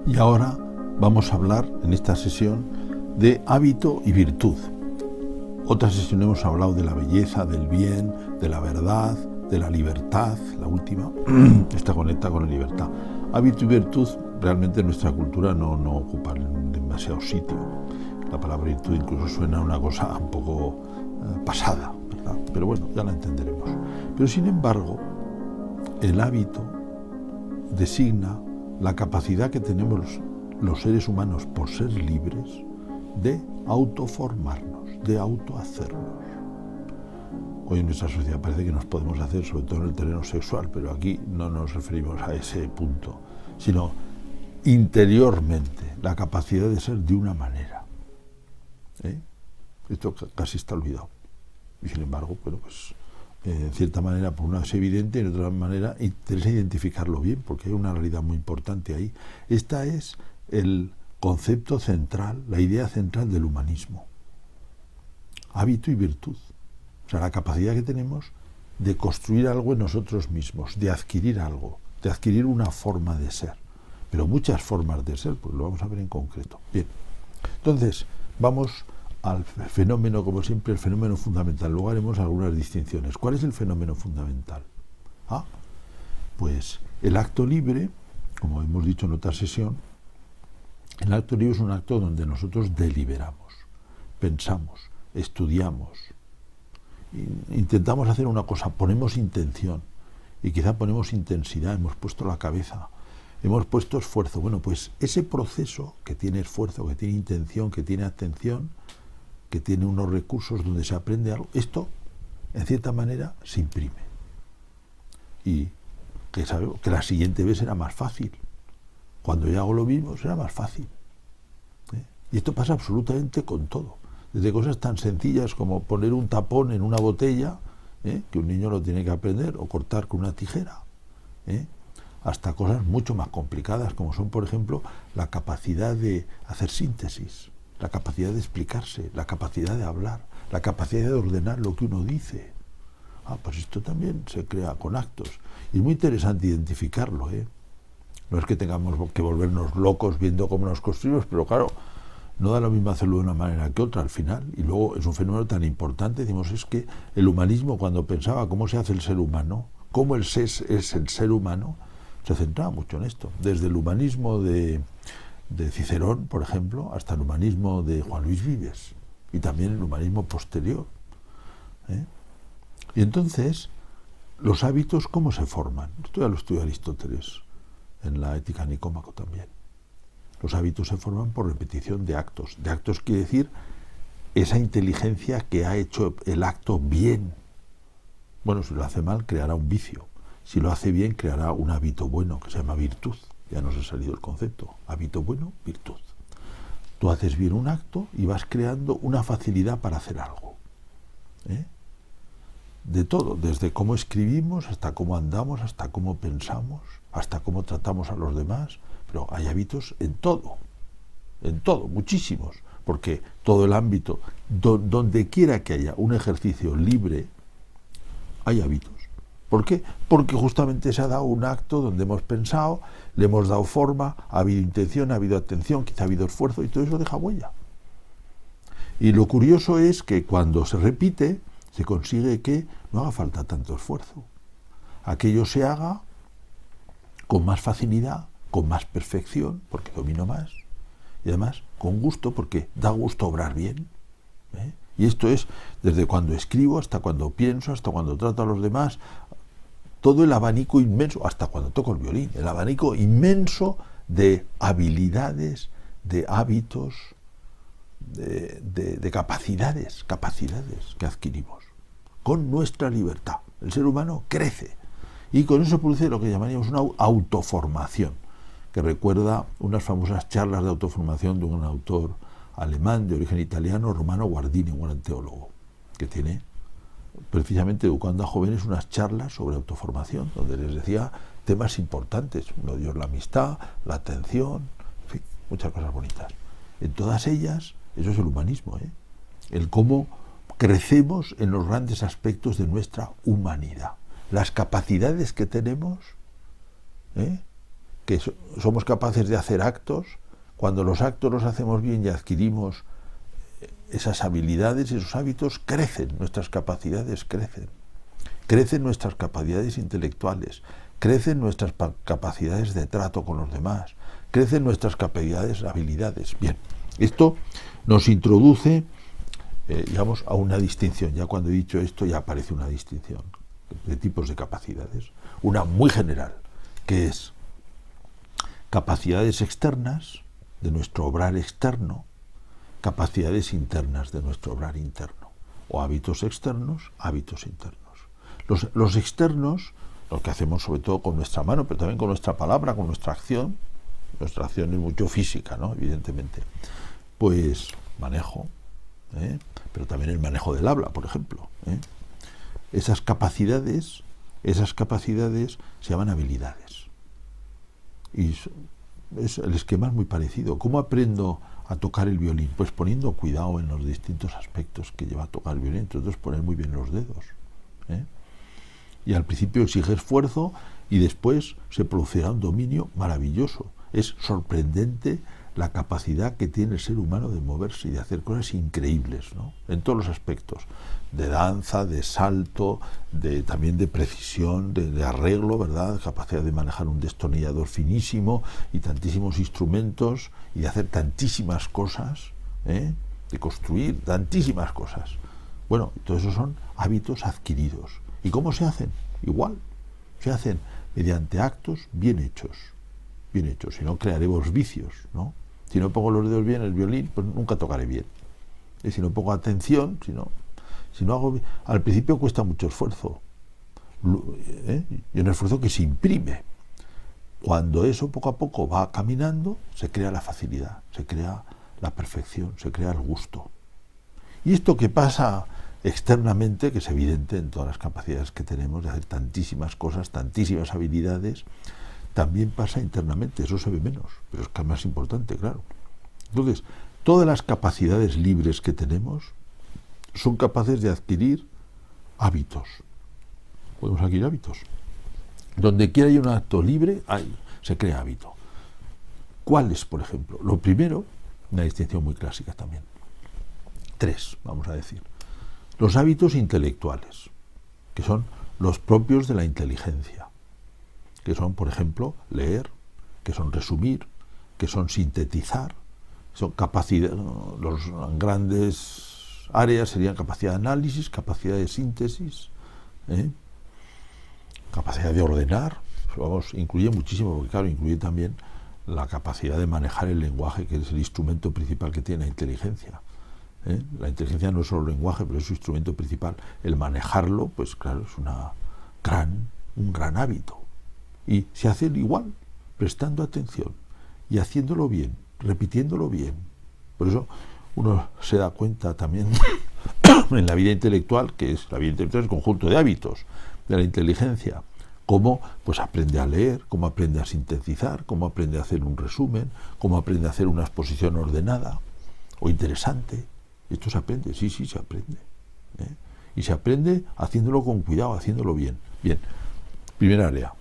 Y ahora vamos a hablar en esta sesión de hábito y virtud. Otra sesión hemos hablado de la belleza, del bien, de la verdad, de la libertad. La última está conectada con la libertad. Hábito y virtud realmente en nuestra cultura no ocupan demasiado sitio. La palabra virtud incluso suena a una cosa un poco pasada, ¿verdad? Pero bueno, ya la entenderemos. Pero sin embargo, el hábito designa la capacidad que tenemos los seres humanos por ser libres de autoformarnos, de autohacernos. Hoy en nuestra sociedad parece que nos podemos hacer, sobre todo en el terreno sexual, pero aquí no nos referimos a ese punto, sino interiormente, la capacidad de ser de una manera. Esto casi está olvidado. Y sin embargo, bueno, pues en cierta manera, por una es evidente, y en otra manera interesa identificarlo bien, porque hay una realidad muy importante ahí. Esta es el concepto central, la idea central del humanismo. Hábito y virtud. O sea, la capacidad que tenemos de construir algo en nosotros mismos, de adquirir algo, de adquirir una forma de ser. Pero muchas formas de ser, pues lo vamos a ver en concreto. Bien, entonces vamos al fenómeno, como siempre, el fenómeno fundamental. Luego haremos algunas distinciones. ¿Cuál es el fenómeno fundamental? Pues el acto libre, como hemos dicho en otra sesión, el acto libre es un acto donde nosotros deliberamos, pensamos, estudiamos, intentamos hacer una cosa, ponemos intención, y quizá ponemos intensidad, hemos puesto la cabeza, hemos puesto esfuerzo. Bueno, pues ese proceso que tiene esfuerzo, que tiene intención, que tiene atención, que tiene unos recursos donde se aprende algo, esto, en cierta manera, se imprime. Y que la siguiente vez será más fácil. Cuando yo hago lo mismo, será más fácil. Y esto pasa absolutamente con todo. Desde cosas tan sencillas como poner un tapón en una botella, que un niño lo tiene que aprender, o cortar con una tijera, hasta cosas mucho más complicadas, como son, por ejemplo, la capacidad de hacer síntesis, la capacidad de explicarse, la capacidad de hablar, la capacidad de ordenar lo que uno dice. Pues esto también se crea con actos. Y es muy interesante identificarlo, No es que tengamos que volvernos locos viendo cómo nos construimos, pero claro, no da lo mismo hacerlo de una manera que otra al final. Y luego es un fenómeno tan importante, decimos, es que el humanismo, cuando pensaba cómo se hace el ser humano, cómo es el ser humano, se centraba mucho en esto. Desde el humanismo de Cicerón, por ejemplo, hasta el humanismo de Juan Luis Vives, y también el humanismo posterior. Y entonces, los hábitos, ¿cómo se forman? Esto ya lo estudia Aristóteles en la Ética Nicómaco también. Los hábitos se forman por repetición de actos. De actos quiere decir esa inteligencia que ha hecho el acto bien. Bueno, si lo hace mal, creará un vicio. Si lo hace bien, creará un hábito bueno, que se llama virtud. Ya nos ha salido el concepto. Hábito bueno, virtud. Tú haces bien un acto y vas creando una facilidad para hacer algo. De todo, desde cómo escribimos, hasta cómo andamos, hasta cómo pensamos, hasta cómo tratamos a los demás. Pero hay hábitos en todo, muchísimos, porque todo el ámbito, donde quiera que haya un ejercicio libre, hay hábitos. ¿Por qué? Porque justamente se ha dado un acto donde hemos pensado, le hemos dado forma, ha habido intención, ha habido atención, quizá ha habido esfuerzo, y todo eso deja huella. Y lo curioso es que cuando se repite, se consigue que no haga falta tanto esfuerzo. Aquello se haga con más facilidad, con más perfección, porque domino más, y además con gusto, porque da gusto obrar bien. Y esto es desde cuando escribo, hasta cuando pienso, hasta cuando trato a los demás, todo el abanico inmenso, hasta cuando toco el violín, el abanico inmenso de habilidades, de hábitos, de capacidades que adquirimos con nuestra libertad. El ser humano crece y con eso produce lo que llamaríamos una autoformación, que recuerda unas famosas charlas de autoformación de un autor alemán de origen italiano, Romano Guardini, un gran teólogo, que tiene precisamente educando a jóvenes unas charlas sobre autoformación, donde les decía temas importantes, uno de ellos la amistad, la atención, en fin, muchas cosas bonitas. En todas ellas, eso es el humanismo, el cómo crecemos en los grandes aspectos de nuestra humanidad, las capacidades que tenemos que somos capaces de hacer actos. Cuando los actos los hacemos bien y adquirimos esas habilidades, esos hábitos, crecen, nuestras capacidades crecen. Crecen nuestras capacidades intelectuales, crecen nuestras capacidades de trato con los demás, crecen nuestras capacidades, habilidades. Bien, esto nos introduce, digamos, a una distinción. Ya cuando he dicho esto ya aparece una distinción de tipos de capacidades. Una muy general, que es capacidades externas de nuestro obrar externo, capacidades internas de nuestro obrar interno, o hábitos externos, hábitos internos. Los externos, lo que hacemos sobre todo con nuestra mano, pero también con nuestra palabra, con nuestra acción. Nuestra acción es mucho física, ¿no? Evidentemente. Pues manejo, pero también el manejo del habla, por ejemplo. Esas capacidades se llaman habilidades. Y el esquema es muy parecido. ¿Cómo aprendo a tocar el violín? Pues poniendo cuidado en los distintos aspectos que lleva a tocar el violín, entre otros poner muy bien los dedos. Y al principio exige esfuerzo y después se producirá un dominio maravilloso. Es sorprendente la capacidad que tiene el ser humano de moverse y de hacer cosas increíbles, ¿no? En todos los aspectos, de danza, de salto, también de precisión, de arreglo, ¿verdad? Capacidad de manejar un destornillador finísimo y tantísimos instrumentos y de hacer tantísimas cosas, de construir tantísimas cosas. Bueno, todo eso son hábitos adquiridos. ¿Y cómo se hacen? Igual, se hacen mediante actos bien hechos, si no crearemos vicios, ¿no? Si no pongo los dedos bien en el violín, pues nunca tocaré bien. Y si no pongo atención, si no hago, al principio cuesta mucho esfuerzo, y un esfuerzo que se imprime. Cuando eso poco a poco va caminando, se crea la facilidad, se crea la perfección, se crea el gusto. Y esto que pasa externamente, que es evidente en todas las capacidades que tenemos de hacer tantísimas cosas, tantísimas habilidades, también pasa internamente. Eso se ve menos, pero es que es más importante, claro. Entonces, todas las capacidades libres que tenemos son capaces de adquirir hábitos. Podemos adquirir hábitos. Donde quiera hay un acto libre, se crea hábito. ¿Cuáles, por ejemplo? Lo primero, una distinción muy clásica también. 3, vamos a decir. Los hábitos intelectuales, que son los propios de la inteligencia, que son, por ejemplo, leer, que son resumir, que son sintetizar, son capacidad, los grandes áreas serían capacidad de análisis, capacidad de síntesis, capacidad de ordenar, vamos, incluye muchísimo, porque claro, incluye también la capacidad de manejar el lenguaje, que es el instrumento principal que tiene la inteligencia. La inteligencia no es solo lenguaje, pero es su instrumento principal. El manejarlo, pues claro, es un gran hábito. Y se hace igual, prestando atención y haciéndolo bien, repitiéndolo bien. Por eso uno se da cuenta también en la vida intelectual, que es la vida intelectual es el conjunto de hábitos de la inteligencia, cómo pues aprende a leer, cómo aprende a sintetizar, cómo aprende a hacer un resumen, cómo aprende a hacer una exposición ordenada o interesante. Esto se aprende, sí, se aprende. Y se aprende haciéndolo con cuidado, haciéndolo bien. Bien, primera área,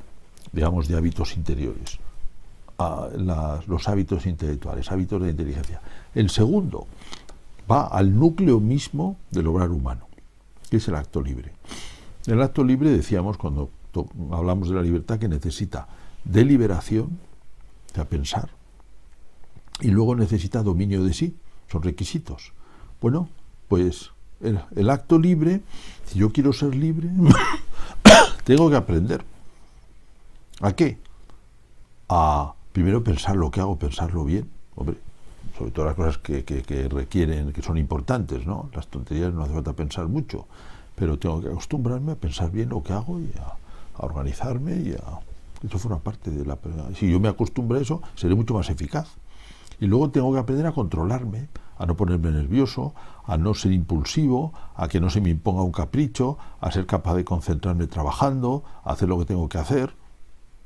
digamos, de hábitos interiores. Los hábitos intelectuales, hábitos de inteligencia. El segundo va al núcleo mismo del obrar humano, que es el acto libre. El acto libre, decíamos cuando hablamos de la libertad, que necesita deliberación, o sea, pensar, y luego necesita dominio de sí, son requisitos. Bueno, pues el acto libre, si yo quiero ser libre, tengo que aprender. ¿A qué? A primero pensar lo que hago, pensarlo bien. Hombre, sobre todo las cosas que requieren, que son importantes, ¿no? Las tonterías no hace falta pensar mucho, pero tengo que acostumbrarme a pensar bien lo que hago y a organizarme eso forma parte de la... Si yo me acostumbro a eso, seré mucho más eficaz. Y luego tengo que aprender a controlarme, a no ponerme nervioso, a no ser impulsivo, a que no se me imponga un capricho, a ser capaz de concentrarme trabajando, a hacer lo que tengo que hacer.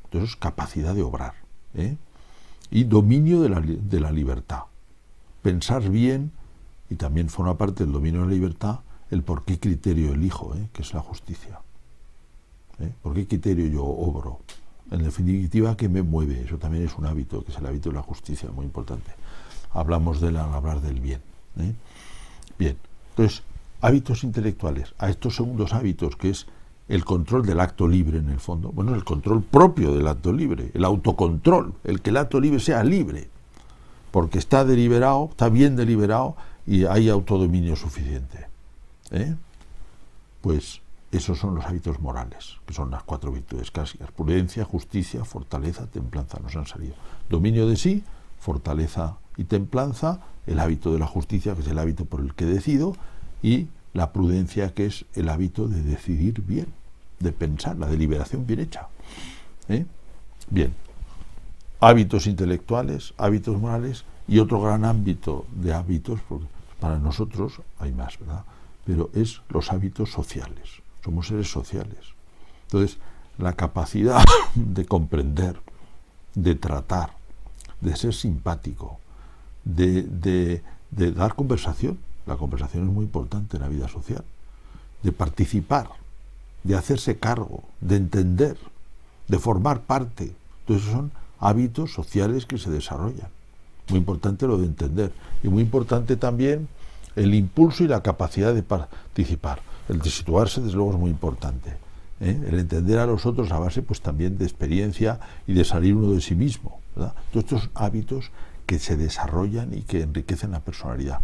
Entonces, capacidad de obrar. Y dominio de la libertad. Pensar bien, y también forma parte del dominio de la libertad, el por qué criterio elijo, que es la justicia. ¿Por qué criterio yo obro? En definitiva, ¿qué me mueve? Eso también es un hábito, que es el hábito de la justicia, muy importante. Hablamos de al hablar del bien. Bien, entonces, hábitos intelectuales. A estos segundos hábitos, que es el control del acto libre en el fondo, bueno, el control propio del acto libre, el autocontrol, el que el acto libre sea libre, porque está deliberado, está bien deliberado y hay autodominio suficiente. Pues esos son los hábitos morales, que son las 4 virtudes clásicas: prudencia, justicia, fortaleza, templanza. Nos han salido. Dominio de sí, fortaleza y templanza, el hábito de la justicia, que es el hábito por el que decido, y la prudencia, que es el hábito de decidir bien, de pensar, la deliberación bien hecha. Bien, hábitos intelectuales, hábitos morales, y otro gran ámbito de hábitos, porque para nosotros hay más, ¿verdad?, pero es los hábitos sociales. Somos seres sociales. Entonces, la capacidad de comprender, de tratar, de ser simpático, de dar conversación. La conversación es muy importante en la vida social. De participar, de hacerse cargo, de entender, de formar parte. Entonces, esos son hábitos sociales que se desarrollan. Muy importante lo de entender. Y muy importante también el impulso y la capacidad de participar. El de situarse, desde luego, es muy importante. El entender a los otros a base, pues, también de experiencia y de salir uno de sí mismo, ¿verdad? Todos estos hábitos que se desarrollan y que enriquecen la personalidad.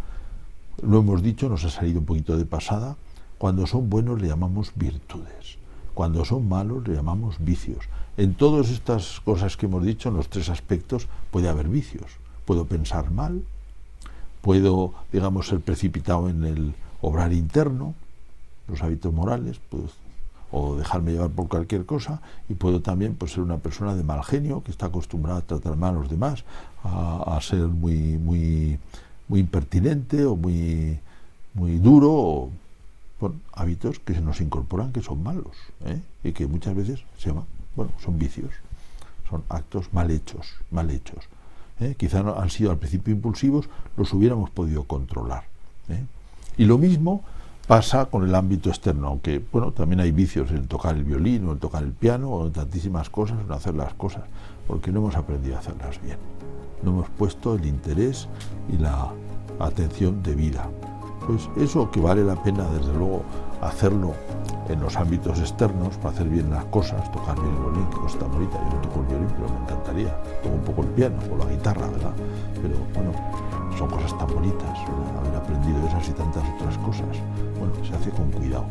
Lo hemos dicho, nos ha salido un poquito de pasada. Cuando son buenos le llamamos virtudes. Cuando son malos le llamamos vicios. En todas estas cosas que hemos dicho, en los 3 aspectos, puede haber vicios. Puedo pensar mal, puedo, digamos, ser precipitado en el obrar interno, los hábitos morales, pues, o dejarme llevar por cualquier cosa, y puedo también, pues, ser una persona de mal genio, que está acostumbrada a tratar mal a los demás, a ser muy impertinente o muy duro, o, bueno, hábitos que se nos incorporan que son malos, y que muchas veces son vicios, son actos mal hechos. Quizá no han sido al principio impulsivos, los hubiéramos podido controlar. Y lo mismo pasa con el ámbito externo, aunque, bueno, también hay vicios en tocar el violín o en tocar el piano o en tantísimas cosas, en hacer las cosas, porque no hemos aprendido a hacerlas bien. No hemos puesto el interés y la atención debida. Pues eso, que vale la pena, desde luego, hacerlo en los ámbitos externos, para hacer bien las cosas, tocar bien el violín, que cosa tan bonita. Yo no toco el violín, pero me encantaría. Toco un poco el piano o la guitarra, ¿verdad? Pero, bueno, son cosas tan bonitas, ¿verdad? Haber aprendido esas y tantas otras cosas. Bueno, se hace con cuidado.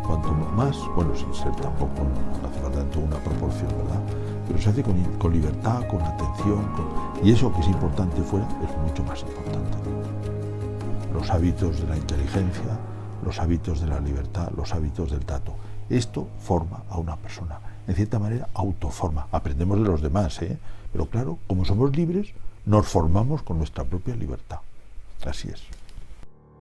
Cuanto más, bueno, sin ser tampoco, no hace falta en toda una proporción, ¿verdad? Pero se hace con libertad, con atención, y eso que es importante fuera es mucho más importante. Los hábitos de la inteligencia, los hábitos de la libertad, los hábitos del trato. Esto forma a una persona. En cierta manera, autoforma. Aprendemos de los demás, pero claro, como somos libres, nos formamos con nuestra propia libertad. Así es.